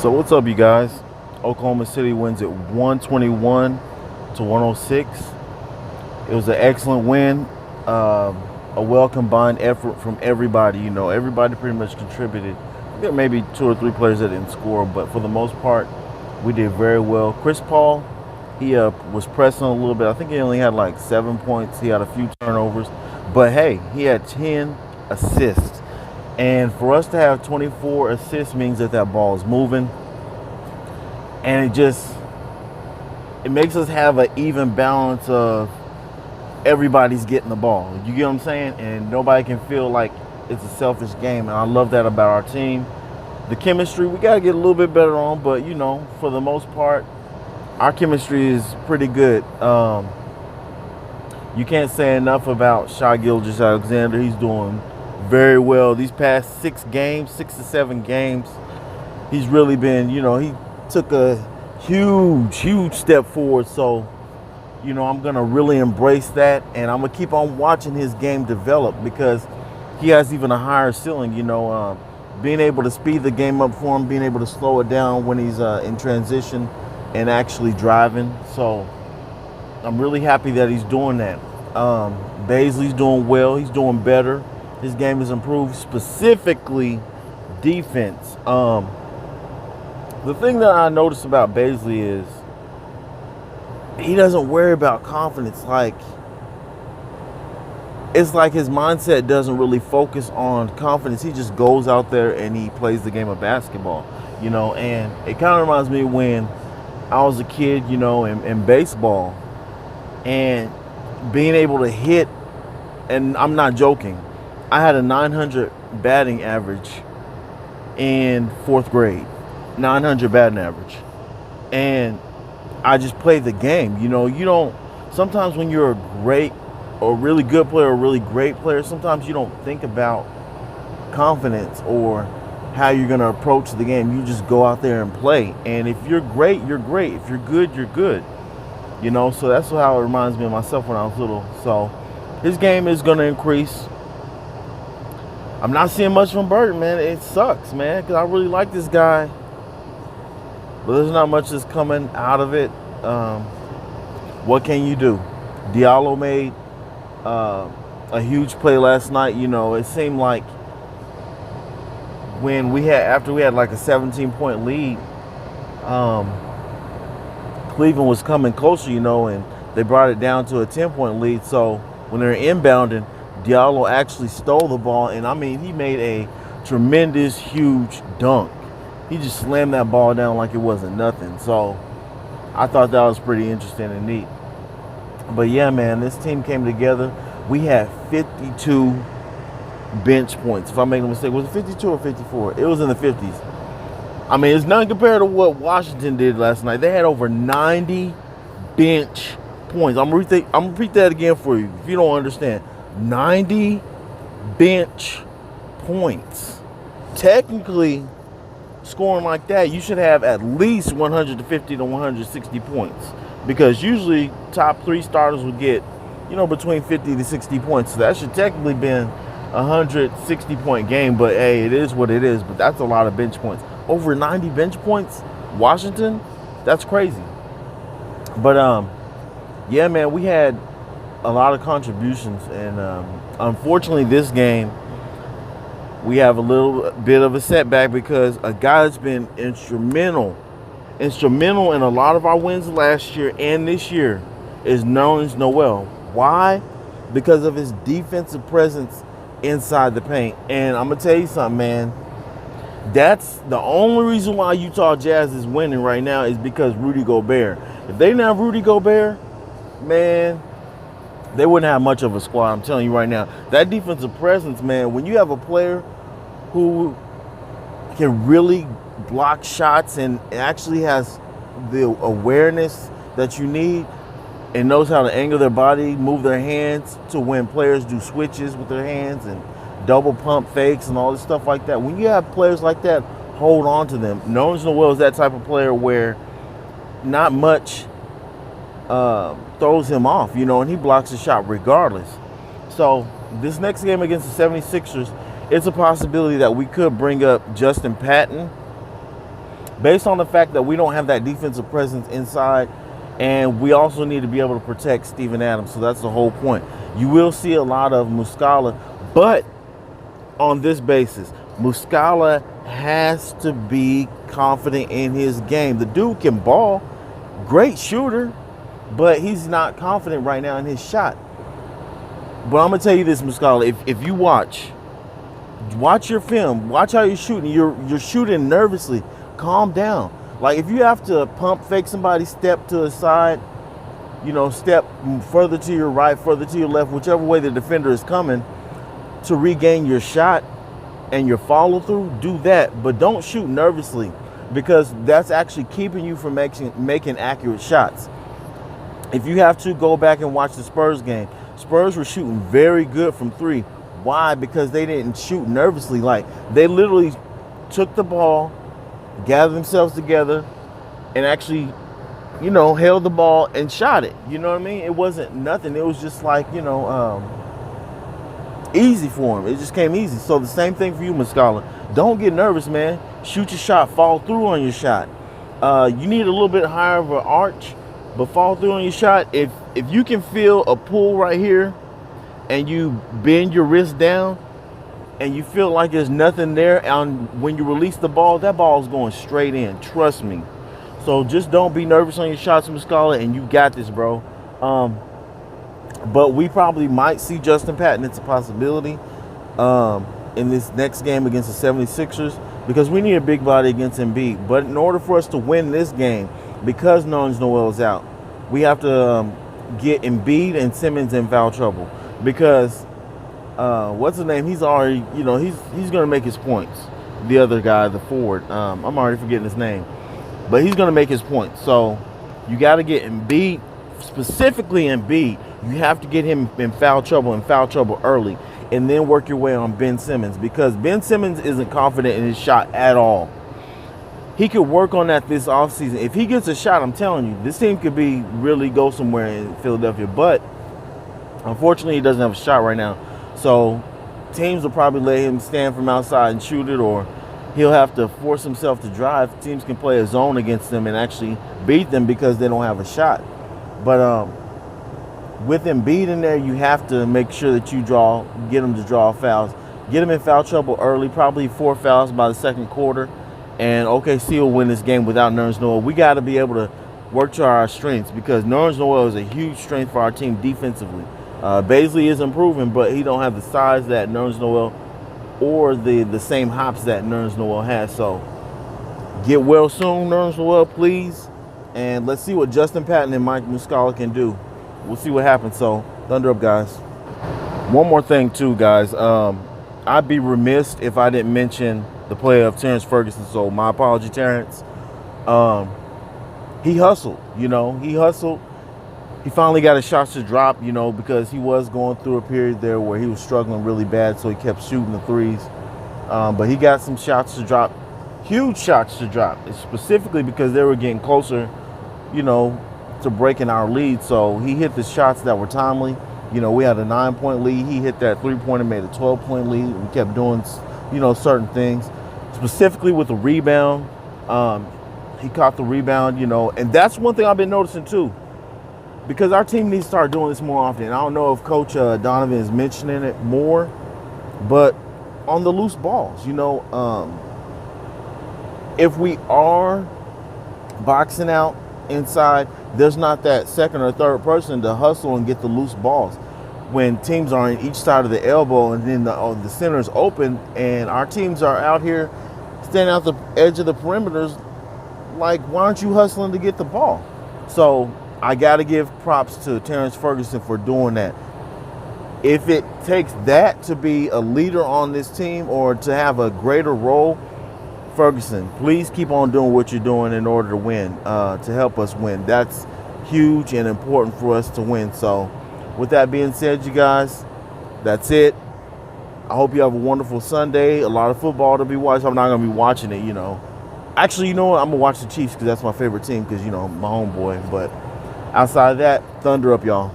So what's up, you guys? Oklahoma City wins it 121 to 106. It was an excellent win, a well combined effort from everybody. Everybody pretty much contributed. There may be two or three players that didn't score, but for the most part, we did very well. Chris Paul, he was pressing a little bit. I think he only had like 7 points. He had a few turnovers, but hey, he had 10 assists. And for us to have 24 assists means that ball is moving. And it makes us have an even balance of everybody's getting the ball. You get what I'm saying? And nobody can feel like it's a selfish game. And I love that about our team. The chemistry, we got to get a little bit better on. But, for the most part, our chemistry is pretty good. You can't say enough about Shai Gilgeous-Alexander. He's doing very well. These past 6 to 7 games, he's really been, he took a huge step forward. So, I'm going to really embrace that, and I'm going to keep on watching his game develop because he has even a higher ceiling, being able to speed the game up for him, being able to slow it down when he's in transition and actually driving. So I'm really happy that he's doing that. Bazley's doing well. He's doing better. His game has improved, specifically defense. The thing that I noticed about Bazley is he doesn't worry about confidence. It's like his mindset doesn't really focus on confidence. He just goes out there and he plays the game of basketball, and it kind of reminds me when I was a kid, in baseball, and being able to hit, and I'm not joking, I had a 900 batting average in 4th grade, 900 batting average. And I just played the game. Sometimes when you're a great or really good player or really great player, sometimes you don't think about confidence or how you're going to approach the game. You just go out there and play. And if you're great, you're great. If you're good, you're good. So that's how it reminds me of myself when I was little. So his game is going to increase. I'm not seeing much from Burton, man. It sucks, man, because I really like this guy. But there's not much that's coming out of it. What can you do? Diallo made a huge play last night. It seemed like after we had like a 17-point lead, Cleveland was coming closer, and they brought it down to a 10-point lead. So when they're inbounding, Diallo actually stole the ball, and he made a tremendous, huge dunk. He just slammed that ball down like it wasn't nothing. So I thought that was pretty interesting and neat. But yeah, man, this team came together. We had 52 bench points. If I make a mistake, was it 52 or 54? It was in the 50s. It's nothing compared to what Washington did last night. They had over 90 bench points. I'm going to repeat that again for you if you don't understand. 90 bench points. Technically, scoring like that, you should have at least 150 to 160 points, because usually top 3 starters would get, between 50 to 60 points. So that should technically been a 160-point game, but hey, it is what it is. But that's a lot of bench points. Over 90 bench points, Washington, that's crazy. But yeah, man, we had a lot of contributions, and unfortunately this game we have a little bit of a setback because a guy that's been instrumental in a lot of our wins last year and this year is Nerlens Noel. Why? Because of his defensive presence inside the paint. And I'm gonna tell you something, man. That's the only reason why Utah Jazz is winning right now, is because Rudy Gobert. If they didn't have Rudy Gobert, man, they wouldn't have much of a squad. I'm telling you right now. That defensive presence, man, when you have a player who can really block shots and actually has the awareness that you need and knows how to angle their body, move their hands to when players do switches with their hands and double pump fakes and all this stuff like that. When you have players like that, hold on to them. Nerlens Noel is that type of player where not much throws him off, and he blocks the shot regardless. So this next game against the 76ers, it's a possibility that we could bring up Justin Patton based on the fact that we don't have that defensive presence inside, and we also need to be able to protect Steven Adams. So that's the whole point. You will see a lot of Muscala, but on this basis, Muscala has to be confident in his game. The dude can ball, great shooter, but he's not confident right now in his shot. But I'm gonna tell you this, Muscala, if you watch your film, watch how you're shooting. You're shooting nervously. Calm down. Like, if you have to pump fake somebody, step to the side, step further to your right, further to your left, whichever way the defender is coming, to regain your shot and your follow through, do that. But don't shoot nervously, because that's actually keeping you from making accurate shots. If you have to, go back and watch the Spurs game. Spurs were shooting very good from three. Why? Because they didn't shoot nervously. Like, they literally took the ball, gathered themselves together, and actually, held the ball and shot it. You know what I mean? It wasn't nothing. It was just like, easy for him. It just came easy. So the same thing for you, Muscala. Don't get nervous, man. Shoot your shot. Fall through on your shot. You need a little bit higher of an arch, but fall through on your shot. If you can feel a pull right here and you bend your wrist down and you feel like there's nothing there, and when you release the ball, that ball is going straight in. Trust me. So just don't be nervous on your shots, Muscala, and you got this, bro. But we probably might see Justin Patton. It's a possibility in this next game against the 76ers, because we need a big body against Embiid. But in order for us to win this game, because Noel is out, we have to get Embiid and Simmons in foul trouble, because what's his name? He's already, he's going to make his points. The other guy, the forward, I'm already forgetting his name, but he's going to make his points. So you got to get Embiid, specifically Embiid. You have to get him in foul trouble early, and then work your way on Ben Simmons, because Ben Simmons isn't confident in his shot at all. He could work on that this offseason. If he gets a shot, I'm telling you, this team could really go somewhere in Philadelphia. But unfortunately, he doesn't have a shot right now. So teams will probably let him stand from outside and shoot it, or he'll have to force himself to drive. Teams can play a zone against them and actually beat them because they don't have a shot. But with Embiid in there, you have to make sure that you get him to draw fouls. Get him in foul trouble early, probably 4 fouls by the second quarter. And OKC will win this game without Nerlens Noel. We got to be able to work to our strengths, because Nerlens Noel is a huge strength for our team defensively. Baisley is improving, but he don't have the size that Nerlens Noel, or the same hops that Nerlens Noel has. So get well soon, Nerlens Noel, please. And let's see what Justin Patton and Mike Muscala can do. We'll see what happens. So thunder up, guys. One more thing too, guys. I'd be remiss if I didn't mention the play of Terrence Ferguson. So my apology, Terrence. He hustled, he hustled. He finally got his shots to drop, because he was going through a period there where he was struggling really bad. So he kept shooting the threes. But he got some shots to drop, huge shots to drop, specifically because they were getting closer, to breaking our lead. So he hit the shots that were timely. We had a 9-point lead. He hit that 3-pointer, made a 12-point lead. We kept doing, certain things, specifically with the rebound. He caught the rebound, and that's one thing I've been noticing too, because our team needs to start doing this more often. I don't know if Coach Donovan is mentioning it more, but on the loose balls, if we are boxing out inside, there's not that second or third person to hustle and get the loose balls. When teams are on each side of the elbow and then the center is open, and our teams are out here standing out the edge of the perimeters, like, why aren't you hustling to get the ball? So I got to give props to Terrence Ferguson for doing that. If it takes that to be a leader on this team or to have a greater role, Ferguson, please keep on doing what you're doing in order to win, to help us win. That's huge and important for us to win. So with that being said, you guys, that's it. I hope you have a wonderful Sunday. A lot of football to be watched. I'm not going to be watching it, Actually, what? I'm going to watch the Chiefs because that's my favorite team, because, my homeboy. But outside of that, thunder up, y'all.